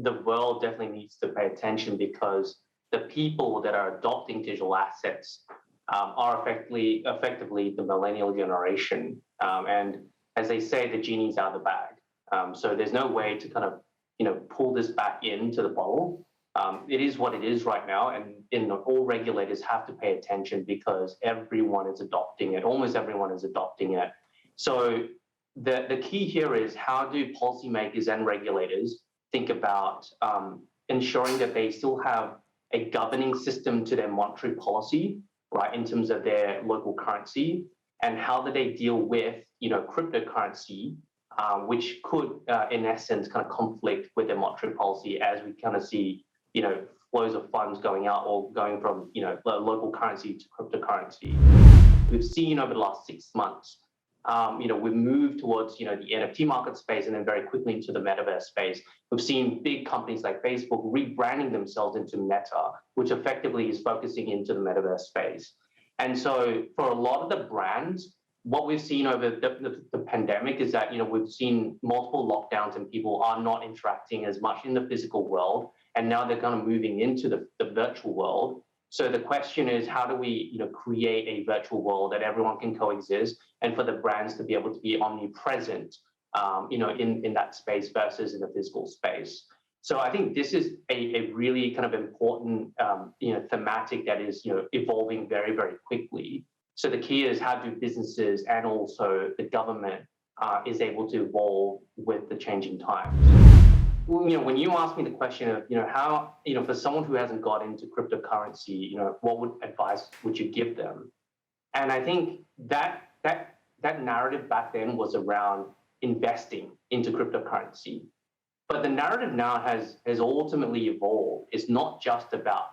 the world definitely needs to pay attention because the people that are adopting digital assets are effectively the millennial generation. And as they say, the genie's out of the bag. So there's no way to kind of, pull this back into the bottle. It is what it is right now, and all regulators have to pay attention because everyone is adopting it. Almost everyone is adopting it. So the key here is, how do policymakers and regulators think about ensuring that they still have a governing system to their monetary policy, right, in terms of their local currency, and how do they deal with, cryptocurrency, which could, in essence, kind of conflict with their monetary policy as we kind of see, flows of funds going out or going from, local currency to cryptocurrency. We've seen over the last 6 months, we've moved towards, the NFT market space and then very quickly into the metaverse space. We've seen big companies like Facebook rebranding themselves into Meta, which effectively is focusing into the metaverse space. And so for a lot of the brands, what we've seen over the pandemic is that, we've seen multiple lockdowns and people are not interacting as much in the physical world. And now they're kind of moving into the virtual world. So the question is, how do we, create a virtual world that everyone can coexist, and for the brands to be able to be omnipresent, in that space versus in the physical space. So I think this is a really kind of important, thematic that is, evolving very, very quickly. So the key is, how do businesses and also the government is able to evolve with the changing times. When you ask me the question of, how, for someone who hasn't got into cryptocurrency, what advice would you give them? And I think that narrative back then was around investing into cryptocurrency. But the narrative now has ultimately evolved. It's not just about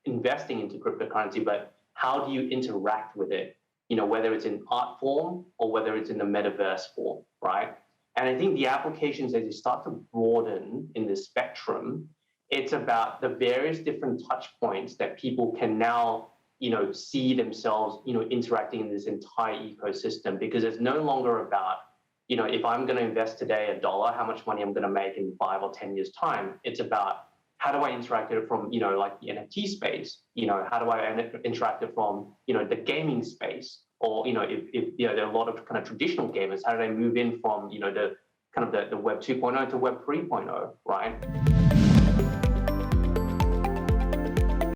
investing into cryptocurrency, but how do you interact with it? Whether it's in art form or whether it's in the metaverse form, right? And I think the applications, as you start to broaden in the spectrum, it's about the various different touch points that people can now, see themselves, interacting in this entire ecosystem, because it's no longer about, if I'm going to invest today $1, how much money I'm going to make in 5 or 10 years time. It's about, how do I interact it from, like the NFT space? How do I interact it from, the gaming space? Or, if there are a lot of kind of traditional gamers, how do they move in from, the kind of the Web 2.0 to Web 3.0, right?